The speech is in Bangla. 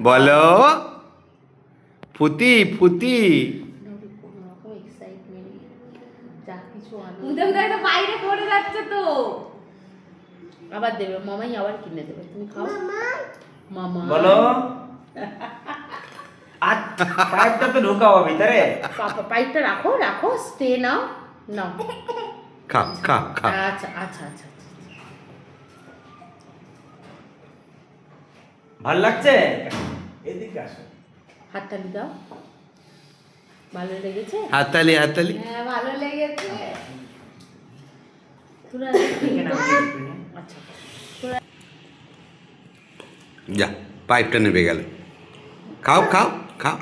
বলো ফুতি ফুতি। বাইরে পড়ে যাচ্ছে তো আবার দেবে মামাই আবার কিনে দেবে তুমি খাও মামা বলো পাইপটা তো ঢোকাও ভিতরে পাইপটা রাখো রাখো স্টে নাও নাও খা খা খা। আচ্ছা আচ্ছা আচ্ছা ভাল লাগছে এদিকে আসো হাততালি দাও ভালো লেগেছে হাততালি হাততালি। হ্যাঁ ভালো লেগেছে তোরা আচ্ছা যা পাইপটা নেবে গেল। খাও খাও খাও।